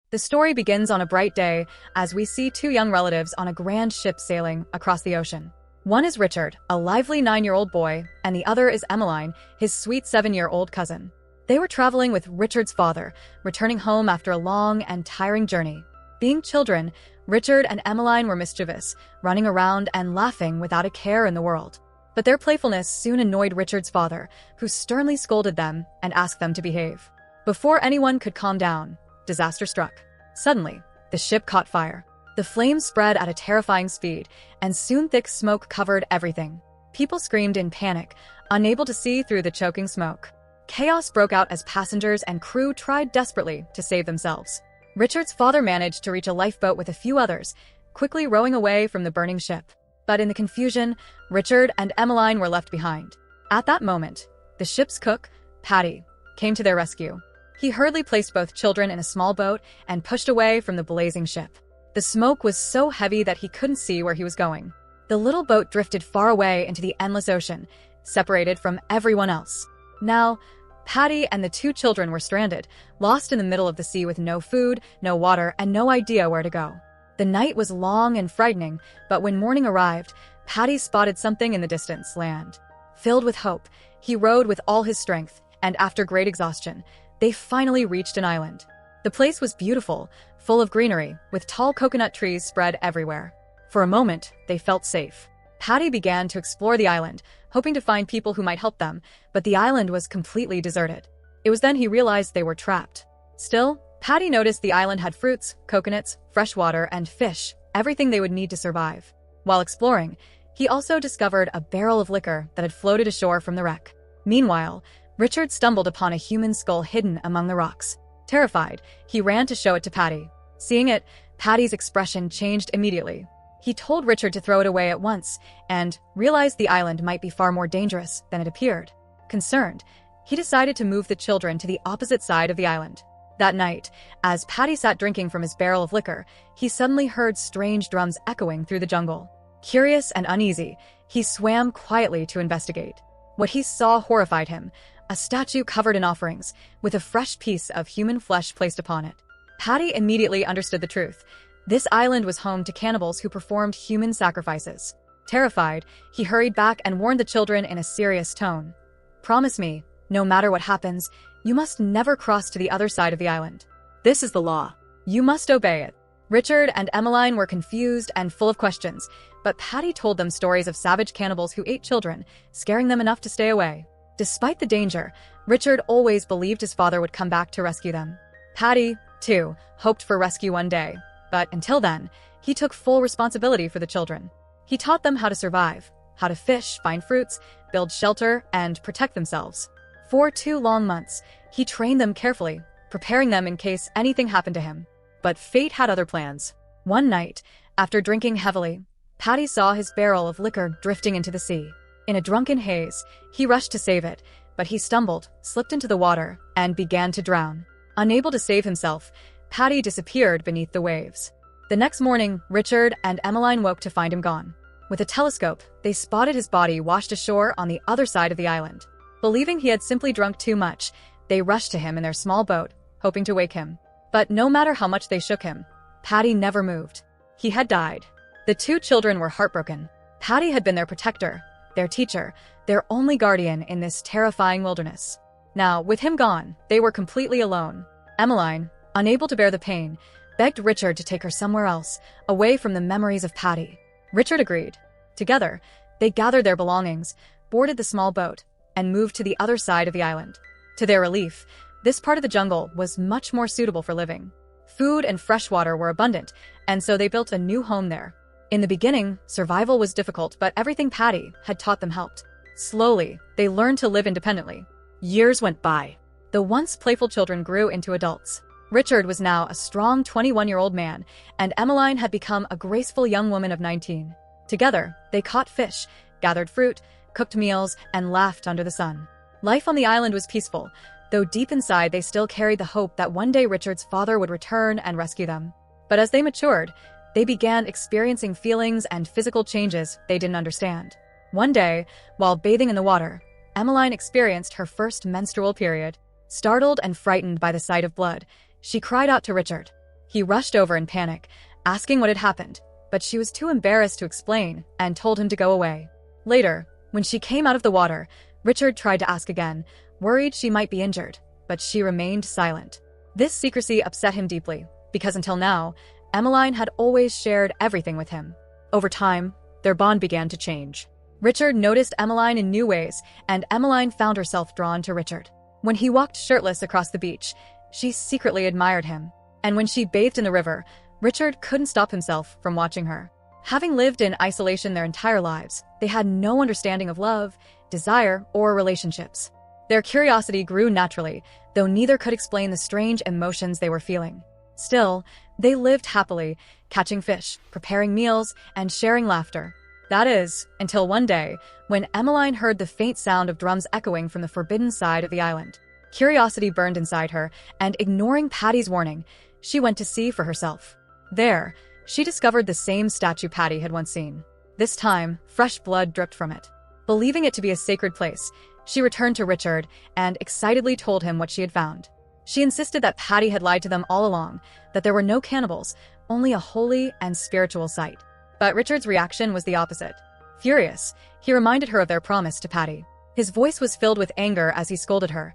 The story begins on a bright day as we see two young relatives on a grand ship sailing across the ocean. One is Richard, a lively 9-year-old boy, and the other is Emmeline, his sweet 7-year-old cousin. They were traveling with Richard's father, returning home after a long and tiring journey. Being children, Richard and Emmeline were mischievous, running around and laughing without a care in the world. But their playfulness soon annoyed Richard's father, who sternly scolded them and asked them to behave. Before anyone could calm down, disaster struck. Suddenly, the ship caught fire. The flames spread at a terrifying speed, and soon thick smoke covered everything. People screamed in panic, unable to see through the choking smoke. Chaos broke out as passengers and crew tried desperately to save themselves. Richard's father managed to reach a lifeboat with a few others, quickly rowing away from the burning ship. But in the confusion, Richard and Emmeline were left behind. At that moment, the ship's cook, Patty, came to their rescue. He hurriedly placed both children in a small boat and pushed away from the blazing ship. The smoke was so heavy that he couldn't see where he was going. The little boat drifted far away into the endless ocean, separated from everyone else. Now, Patty and the two children were stranded, lost in the middle of the sea with no food, no water, and no idea where to go. The night was long and frightening, but when morning arrived, Patty spotted something in the distance land. Filled with hope, he rowed with all his strength, and after great exhaustion, they finally reached an island. The place was beautiful, full of greenery, with tall coconut trees spread everywhere. For a moment, they felt safe. Patty began to explore the island, hoping to find people who might help them, but the island was completely deserted. It was then he realized they were trapped. Still, Patty noticed the island had fruits, coconuts, fresh water, and fish, everything they would need to survive. While exploring, he also discovered a barrel of liquor that had floated ashore from the wreck. Meanwhile, Richard stumbled upon a human skull hidden among the rocks. Terrified, he ran to show it to Patty. Seeing it, Patty's expression changed immediately. He told Richard to throw it away at once and realized the island might be far more dangerous than it appeared. Concerned, he decided to move the children to the opposite side of the island. That night, as Patty sat drinking from his barrel of liquor, he suddenly heard strange drums echoing through the jungle. Curious and uneasy, he swam quietly to investigate. What he saw horrified him: a statue covered in offerings, with a fresh piece of human flesh placed upon it. Patty immediately understood the truth. This island was home to cannibals who performed human sacrifices. Terrified, he hurried back and warned the children in a serious tone. "Promise me, no matter what happens, you must never cross to the other side of the island. This is the law. You must obey it." Richard and Emmeline were confused and full of questions, but Patty told them stories of savage cannibals who ate children, scaring them enough to stay away. Despite the danger, Richard always believed his father would come back to rescue them. Patty, too, hoped for rescue one day, but until then, he took full responsibility for the children. He taught them how to survive, how to fish, find fruits, build shelter, and protect themselves. For 2 long months, he trained them carefully, preparing them in case anything happened to him. But fate had other plans. One night, after drinking heavily, Patty saw his barrel of liquor drifting into the sea. In a drunken haze, he rushed to save it, but he stumbled, slipped into the water, and began to drown. Unable to save himself, Patty disappeared beneath the waves. The next morning, Richard and Emmeline woke to find him gone. With a telescope, they spotted his body washed ashore on the other side of the island. Believing he had simply drunk too much, they rushed to him in their small boat, hoping to wake him. But no matter how much they shook him, Patty never moved. He had died. The two children were heartbroken. Patty had been their protector, their teacher, their only guardian in this terrifying wilderness. Now, with him gone, they were completely alone. Emmeline, unable to bear the pain, begged Richard to take her somewhere else, away from the memories of Patty. Richard agreed. Together, they gathered their belongings, boarded the small boat, and moved to the other side of the island. To their relief, this part of the jungle was much more suitable for living. Food and fresh water were abundant, and so they built a new home there. In the beginning, survival was difficult, but everything Patty had taught them helped. Slowly, they learned to live independently. Years went by. The once playful children grew into adults. Richard was now a strong 21-year-old man, and Emmeline had become a graceful young woman of 19. Together, they caught fish, gathered fruit, cooked meals, and laughed under the sun. Life on the island was peaceful, though deep inside they still carried the hope that one day Richard's father would return and rescue them. But as they matured, they began experiencing feelings and physical changes they didn't understand. One day, while bathing in the water, Emmeline experienced her first menstrual period. Startled and frightened by the sight of blood, she cried out to Richard. He rushed over in panic, asking what had happened, but she was too embarrassed to explain and told him to go away. Later, when she came out of the water, Richard tried to ask again, worried she might be injured, but she remained silent. This secrecy upset him deeply, because until now, Emmeline had always shared everything with him. Over time, their bond began to change. Richard noticed Emmeline in new ways, and Emmeline found herself drawn to Richard. When he walked shirtless across the beach, she secretly admired him. And when she bathed in the river, Richard couldn't stop himself from watching her. Having lived in isolation their entire lives, they had no understanding of love, desire, or relationships. Their curiosity grew naturally, though neither could explain the strange emotions they were feeling. Still, they lived happily, catching fish, preparing meals, and sharing laughter. That is, until one day, when Emmeline heard the faint sound of drums echoing from the forbidden side of the island. Curiosity burned inside her, and ignoring Patty's warning, she went to see for herself. There, she discovered the same statue Patty had once seen. This time, fresh blood dripped from it. Believing it to be a sacred place, she returned to Richard and excitedly told him what she had found. She insisted that Patty had lied to them all along, that there were no cannibals, only a holy and spiritual site. But Richard's reaction was the opposite. Furious, he reminded her of their promise to Patty. His voice was filled with anger as he scolded her.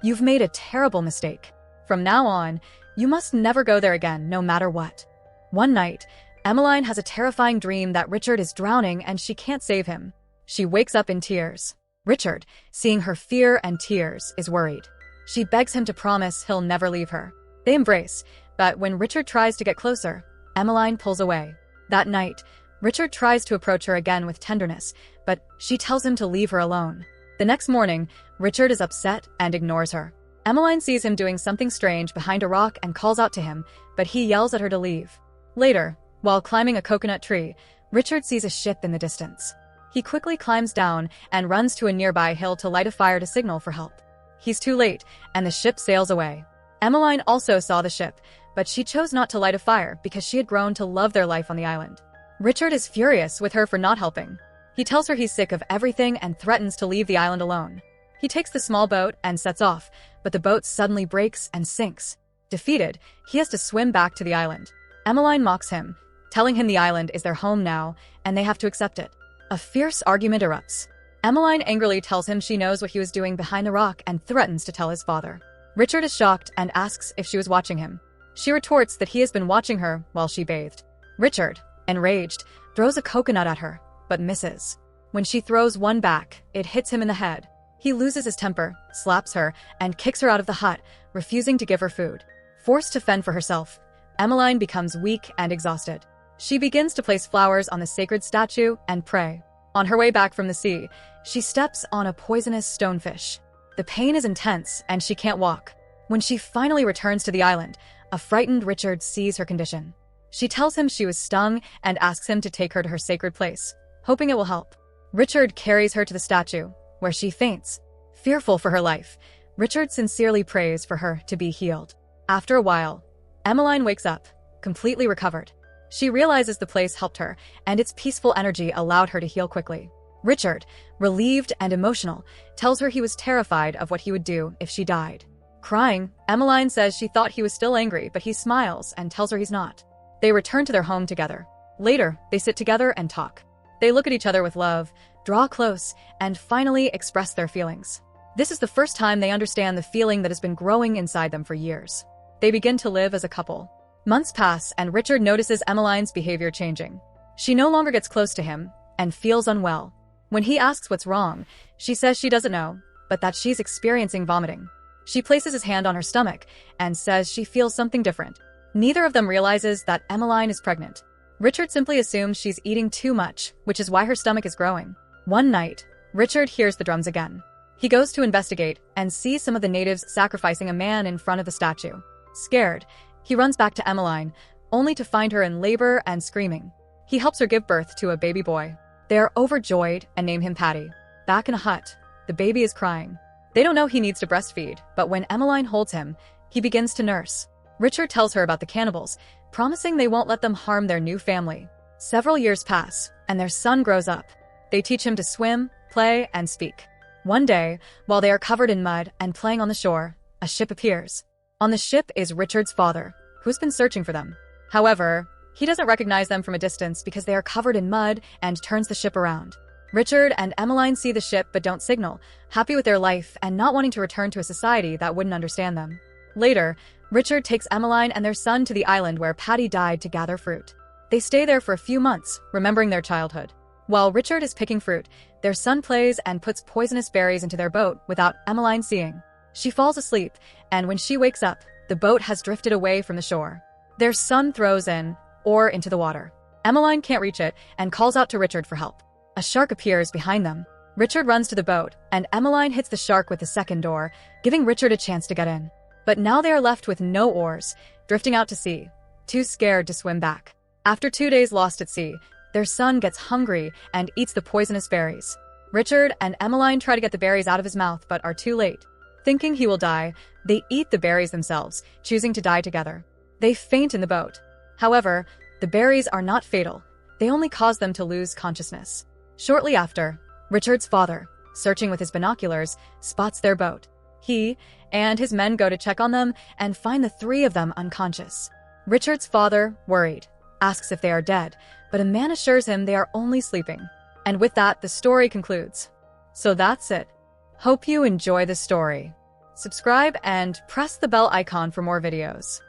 "You've made a terrible mistake. From now on, you must never go there again, no matter what." One night, Emmeline has a terrifying dream that Richard is drowning and she can't save him. She wakes up in tears. Richard, seeing her fear and tears, is worried. She begs him to promise he'll never leave her. They embrace, but when Richard tries to get closer, Emmeline pulls away. That night, Richard tries to approach her again with tenderness, but she tells him to leave her alone. The next morning, Richard is upset and ignores her. Emmeline sees him doing something strange behind a rock and calls out to him, but he yells at her to leave. Later, while climbing a coconut tree, Richard sees a ship in the distance. He quickly climbs down and runs to a nearby hill to light a fire to signal for help. He's too late, and the ship sails away. Emmeline also saw the ship, but she chose not to light a fire because she had grown to love their life on the island. Richard is furious with her for not helping. He tells her he's sick of everything and threatens to leave the island alone. He takes the small boat and sets off, but the boat suddenly breaks and sinks. Defeated, he has to swim back to the island. Emmeline mocks him, telling him the island is their home now, and they have to accept it. A fierce argument erupts. Emmeline angrily tells him she knows what he was doing behind the rock and threatens to tell his father. Richard is shocked and asks if she was watching him. She retorts that he has been watching her while she bathed. Richard, enraged, throws a coconut at her, but misses. When she throws one back, it hits him in the head. He loses his temper, slaps her, and kicks her out of the hut, refusing to give her food. Forced to fend for herself, Emmeline becomes weak and exhausted. She begins to place flowers on the sacred statue and pray. On her way back from the sea, she steps on a poisonous stonefish. The pain is intense, and she can't walk. When she finally returns to the island, a frightened Richard sees her condition. She tells him she was stung and asks him to take her to her sacred place, hoping it will help. Richard carries her to the statue, where she faints. Fearful for her life, Richard sincerely prays for her to be healed. After a while, Emmeline wakes up, completely recovered. She realizes the place helped her, and its peaceful energy allowed her to heal quickly. Richard, relieved and emotional, tells her he was terrified of what he would do if she died. Crying, Emmeline says she thought he was still angry, but he smiles and tells her he's not. They return to their home together. Later, they sit together and talk. They look at each other with love, draw close, and finally express their feelings. This is the first time they understand the feeling that has been growing inside them for years. They begin to live as a couple. Months pass, and Richard notices Emmeline's behavior changing. She no longer gets close to him and feels unwell. When he asks what's wrong, she says she doesn't know, but that she's experiencing vomiting. She places his hand on her stomach and says she feels something different. Neither of them realizes that Emmeline is pregnant. Richard simply assumes she's eating too much, which is why her stomach is growing. One night, Richard hears the drums again. He goes to investigate and sees some of the natives sacrificing a man in front of the statue. Scared, he runs back to Emmeline, only to find her in labor and screaming. He helps her give birth to a baby boy. They are overjoyed and name him Patty. Back in a hut, the baby is crying. They don't know he needs to breastfeed, but when Emmeline holds him, he begins to nurse. Richard tells her about the cannibals, promising they won't let them harm their new family. Several years pass, and their son grows up. They teach him to swim, play, and speak. One day, while they are covered in mud and playing on the shore, a ship appears. On the ship is Richard's father, who's been searching for them. However, he doesn't recognize them from a distance because they are covered in mud and turns the ship around. Richard and Emmeline see the ship but don't signal, happy with their life and not wanting to return to a society that wouldn't understand them. Later, Richard takes Emmeline and their son to the island where Patty died to gather fruit. They stay there for a few months, remembering their childhood. While Richard is picking fruit, their son plays and puts poisonous berries into their boat without Emmeline seeing. She falls asleep, and when she wakes up, the boat has drifted away from the shore. Their son throws in ore into the water. Emmeline can't reach it and calls out to Richard for help. A shark appears behind them. Richard runs to the boat, and Emmeline hits the shark with the second door, giving Richard a chance to get in. But now they are left with no oars, drifting out to sea, too scared to swim back. After 2 days lost at sea, their son gets hungry and eats the poisonous berries. Richard and Emmeline try to get the berries out of his mouth but are too late. Thinking he will die, they eat the berries themselves, choosing to die together. They faint in the boat. However, the berries are not fatal. They only cause them to lose consciousness. Shortly after, Richard's father, searching with his binoculars, spots their boat. He and his men go to check on them and find the 3 of them unconscious. Richard's father, worried, asks if they are dead, but a man assures him they are only sleeping. And with that, the story concludes. So that's it. Hope you enjoy the story. Subscribe and press the bell icon for more videos.